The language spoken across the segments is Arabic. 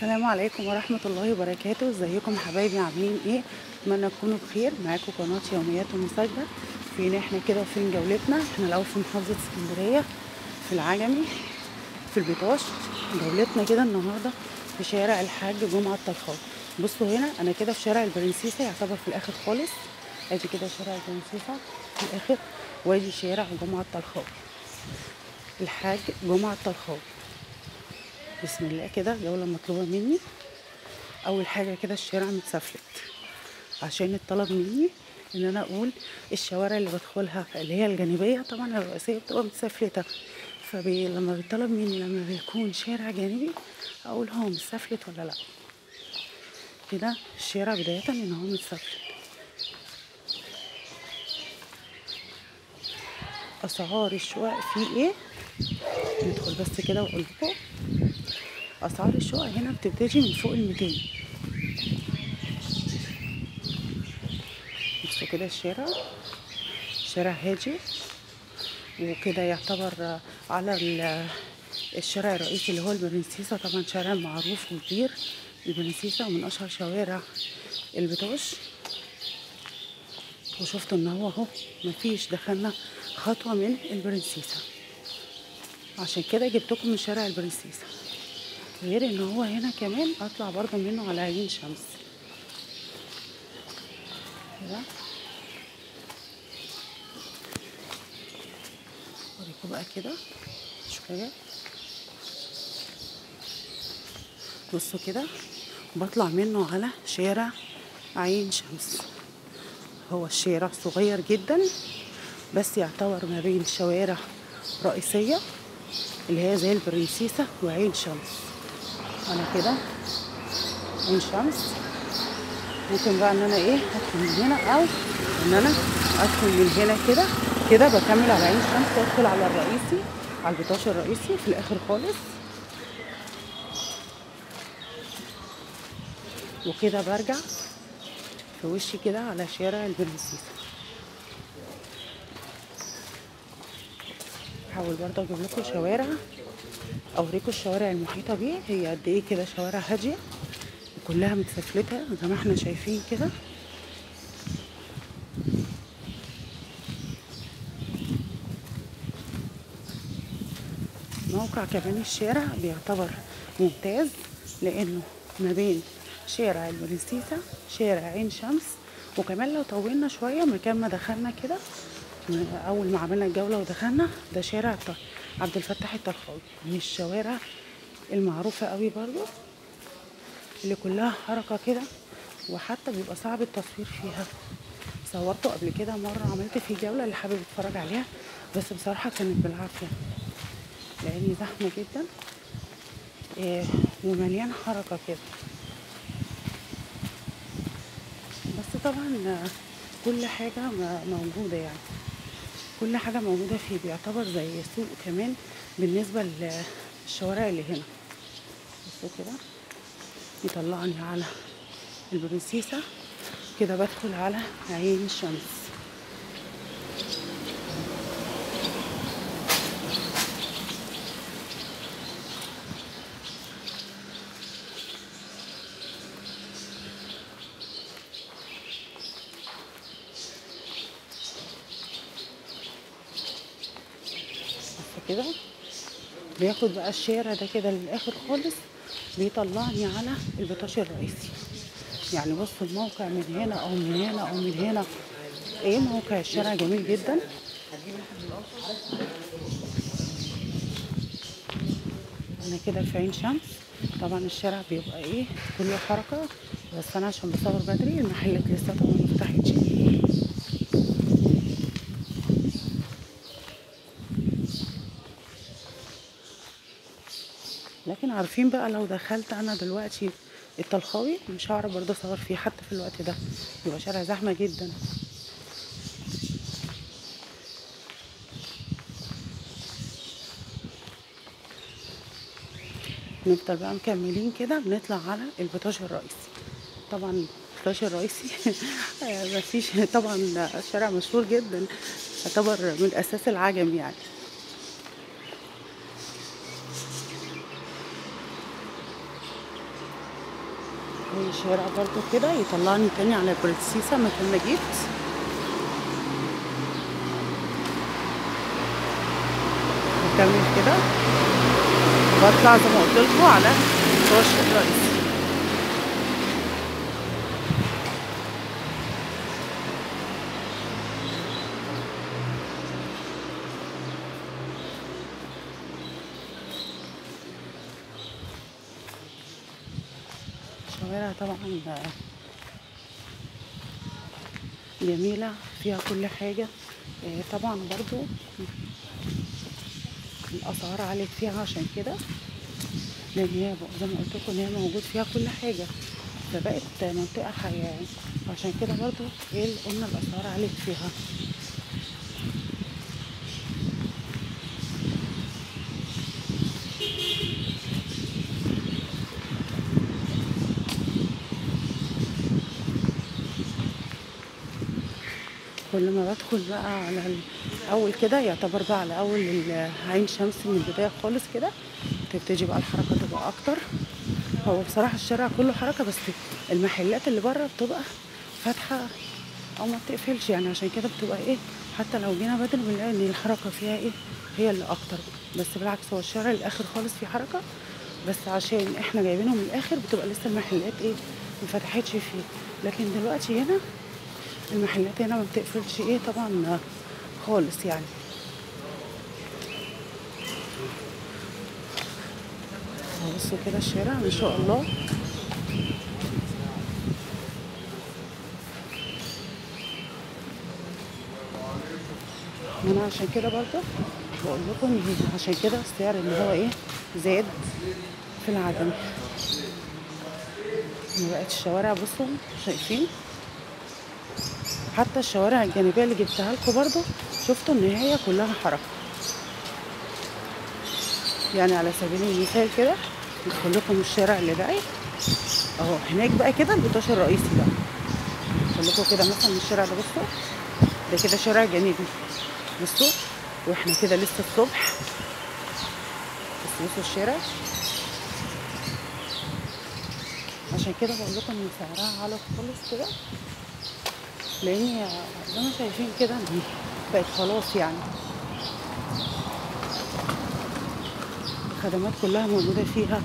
السلام عليكم ورحمة الله وبركاته. ازيكم حبايبي، عاملين ايه؟ اتمنى تكونوا بخير. معاكم قناة يوميات ومساجدة. فين احنا كده وفين جولتنا؟ احنا الاول في محافظة اسكندرية في العجمي في البيطاش. جولتنا كده النهاردة في شارع الحاج جمعة الطلخاوي. بصوا هنا انا كده في شارع البرنسيسة، يعتبر في الاخر خالص. ادي كده شارع البرنسيسة في الاخر، وادي شارع جمعة الطلخاوي الحاج جمعة الطلخاوي. بسم الله كده جولة مطلوبة مني. اول حاجة كده الشارع متسفلت، عشان الطلب مني ان انا اقول الشوارع اللي بدخلها اللي هي الجانبية، طبعا الرئيسية بتبقى متسفلتة. لما بيطلب مني لما بيكون شارع جانبي اقول هو متسفلت ولا لا. كده الشارع بداية ان هو متسفلت. اسعار الشقق فيه ايه؟ ندخل بس كده واقول لكم اسعار الشقق هنا بتبتدي من فوق ال200. بصوا كده شارع هادي، وكده يعتبر على الشارع الرئيسي اللي هو البرنسيسة. طبعا شارع معروف وكبير البرنسيسة، ومن اشهر شوارع البطاش. وشفتوا ان هو اهو مفيش دخلنا خطوة من البرنسيسة، عشان كده جبتكم من شارع البرنسيسة. غير ان هو هنا كمان اطلع برضه منه على عين شمس كده. اوريكم بقى كده شوية. بصوا كده بطلع منه على شارع عين شمس. هو الشارع صغير جدا، بس يعتبر ما بين شوارع رئيسية اللي هي زي البرنسيسة وعين شمس. انا كده عين شمس، ممكن بقى ان انا ادخل من هنا، او ان انا ادخل من هنا كده بكمل على عين شمس وادخل على الرئيسي، على البطاش الرئيسي في الاخر خالص. وكده برجع في وشي كده على شارع البرنسيسة. هحاول برضه اجيب لكم شوارع، اوريكم الشوارع المحيطة بيه هي قد ايه. كده شوارع هادية وكلها متسفلتة زي ما احنا شايفين كده. موقع كمان الشارع بيعتبر ممتاز، لانه ما بين شارع البرنسيسة شارع عين شمس. وكمان لو طولنا شوية مكان ما دخلنا كده، اول ما عملنا الجولة ودخلنا ده شارع عبد الفتاح الطلخاوي، من الشوارع المعروفة قوي برضو اللي كلها حركة كده، وحتى بيبقى صعب التصوير فيها. صورته قبل كده مرة، عملت فيه جولة اللي حابب يتفرج عليها، بس بصراحة كانت بالعافية لأني زحمة جدا ومليان حركة كده. بس طبعا كل حاجة موجودة، يعني كل حاجة موجودة فيه، بيعتبر زي سوق كمان بالنسبة للشوارع اللي هنا. بصوا كده يطلعني على البرنسيسة، كده بدخل على عين شمس. كده بياخد بقى الشارع ده كده للاخر خالص، بيطلعني على البطاش الرئيسي. يعني بصوا الموقع من هنا او من هنا او من هنا، موقع الشارع جميل جدا. انا كده في عين شمس. طبعا الشارع بيبقى كله حركة، بس انا عشان بصور بدري المحلات لسه طبعا مفتحتش. لكن عارفين بقى لو دخلت انا دلوقتي الطلخاوي مش هعرف برضه اصور فيه، حتى في الوقت ده بيبقى شارع زحمة جدا. نفضل بقى مكملين كده، بنطلع على البطاش الرئيسي. طبعا البطاش الرئيسي مفيش طبعا، شارع مشهور جدا، يعتبر من اساس العجم يعني. اي شارع برضو كده يطلعني تاني على برنسيسة مكان ما جيت. نكمل كده وبطلع زي ما قلت لكم على مستوى الشارع الرئيسي. شوارع طبعا جميلة فيها كل حاجة. طبعا برضو الأسعار علت فيها عشان كده، لأن هي زي ما قلت لكم إن هي موجود فيها كل حاجة، فبقت منطقة حياة، عشان كده برضو قلنا الأسعار علت فيها. كل ما بدخل بقى على اول كده يعتبر بقى على اول عين شمس من البدايه خالص كده تبتدي بقى الحركه تبقى اكتر. هو بصراحه الشارع كله حركه، بس المحلات اللي بره بتبقى فاتحه او ما بتقفلش، يعني عشان كده بتبقى حتى لو جينا بدري بنلاقي ان الحركه فيها هي اللي اكتر. بس بالعكس هو الشارع الاخر خالص فيه حركه، بس عشان احنا جايبينه من الاخر بتبقى لسه المحلات ما فتحتش فيه. لكن دلوقتي هنا المحلات هنا ما بتقفلش طبعا خالص يعني. بصوا كده الشارع ما شاء الله. وانا عشان كده برضه بقول لكم ان عشان كده السعر اللي هو زاد في العجمي. بقت الشوارع بصوا شايفين، حتى الشوارع الجانبيه اللي جبتها لكم برضه شفتوا ان هي كلها حركه. يعني على سبيل المثال كده ندخل لكم الشارع اللي باقي اهو، هناك بقى كده البطاش الرئيسي ده. ندخل لكم كده مثلا من الشارع ده، بصوا ده كده شارع جانبي، بصوا واحنا كده لسه الصبح، بس بصوا الشارع. عشان كده بقول لكم ان سعرها على خالص كده، لان زي ما شايفين كده بقت خلاص يعني الخدمات كلها موجوده فيها.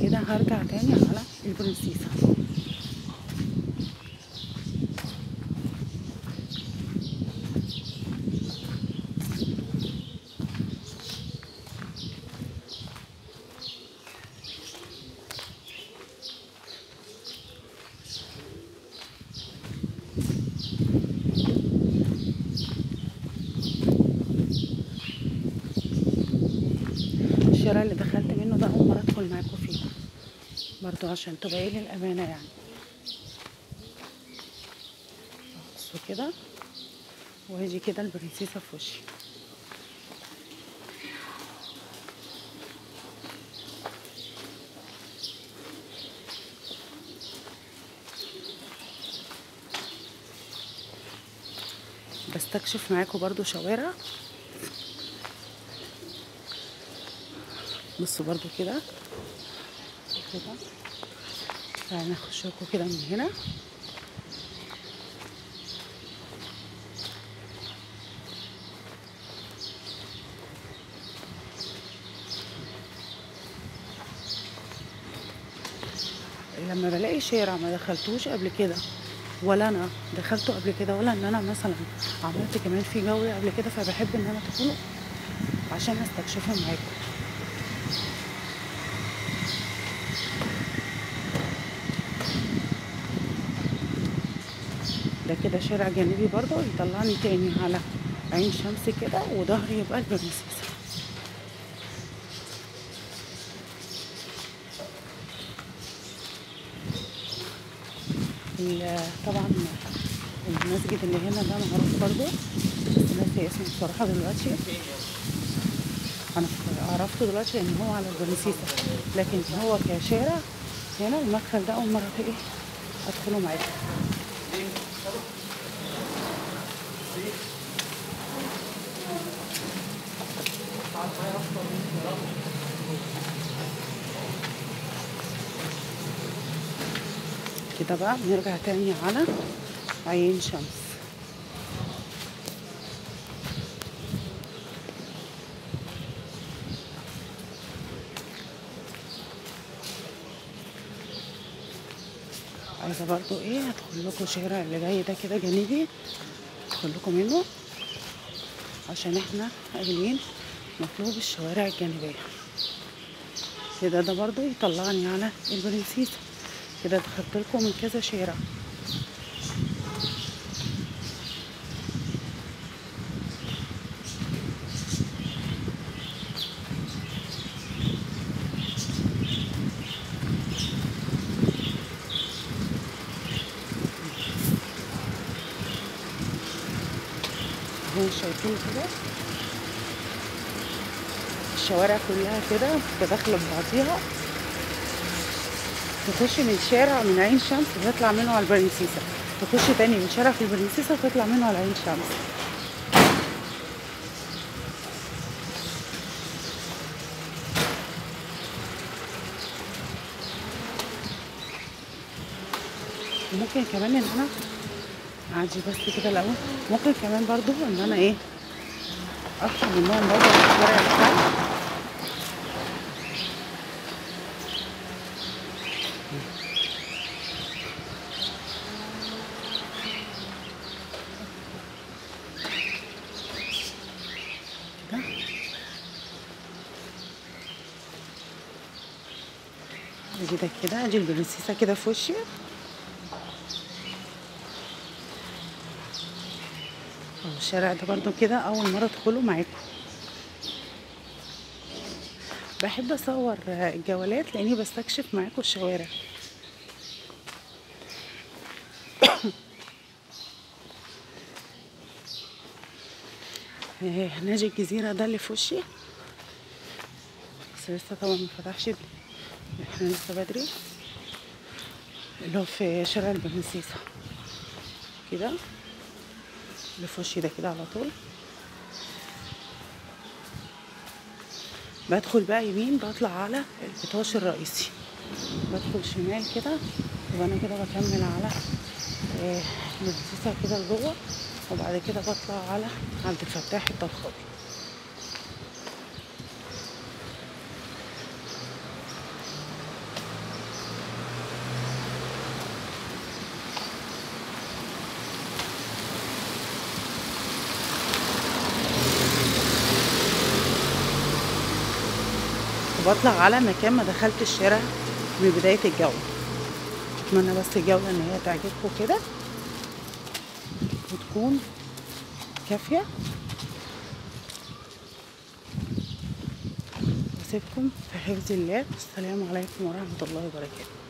كده هرجع تاني على البرنسيسة. الشارع اللي دخلت منه ده اول مرة ادخل معاكم فيه برضو عشان تبقى للامانة يعني. بصوا كده وهيجي كده البرنسيسة في وشي. بستكشف معاكم برضو شوارع. بصوا برضو كده تعالى نخش لكم كده من هنا. لما بلاقي شارع ما دخلتوش قبل كده، ولا انا دخلته قبل كده، ولا ان انا مثلا عملت كمان في جولة قبل كده، فبحب ان انا ادخله عشان استكشفه معاكم. ده كده شارع جانبي برضه يطلعني تاني على عين شمس كده، وظهري يبقى البرنسيسة. طبعا المسجد اللي هنا ده معروف برضه، بس ناسي اسمه بصراحة دلوقتي. انا عرفته دلوقتي ان هو على البرنسيسة، لكن هو كشارع هنا المدخل ده اول مرة ايه ادخله معاكم. كده بقى بنرجع تاني على عين شمس. عايزه برضو ايه هدخل لكم الشارع اللي جاي ده كده جانبي، هدخل لكم منه عشان احنا قايلين مطلوب الشوارع الجانبيه. كده ده برضو يطلعني على البرنسيسة. كده دخلت لكم من كذا شارع. زي ما شايفين كده الشوارع كلها كده متداخلة ببعضيها. تخش من شارع من عين شمس وتطلع منه على البرنسيسة، تخش تاني من شارع في البرنسيسة وتطلع منه على عين شمس. وممكن كمان ان انا اعدي بس كده الاول، ممكن كمان برضو ان انا ايه اطلع منهم برضو على الشارع بتاعي. كده كده ادي البرنسيسة كده في وشي. الشارع ده برضو كده اول مرة ادخله معاكم. بحب اصور الجولات لاني بستكشف معاكم الشوارع. نادي الجزيرة ده اللي في وشي، بس لسه طبعا مفتحش، احنا لسه بدري. اللي هو في شارع البرنسيسة كده اللي في وشي ده كده على طول. بدخل بقى يمين بطلع على البطاش الرئيسي، بدخل شمال كده يبقى انا كده بكمل على البرنسيسة كده لجوه، وبعد كده بطلع على عبد الفتاح الطلخاوي. وبطلع على مكان ما دخلت الشارع من بداية الجولة. اتمنى بس الجولة ان هي تعجبكم كده وتكون كافية. واسيبكم في حفظ الله، والسلام عليكم ورحمة الله وبركاته.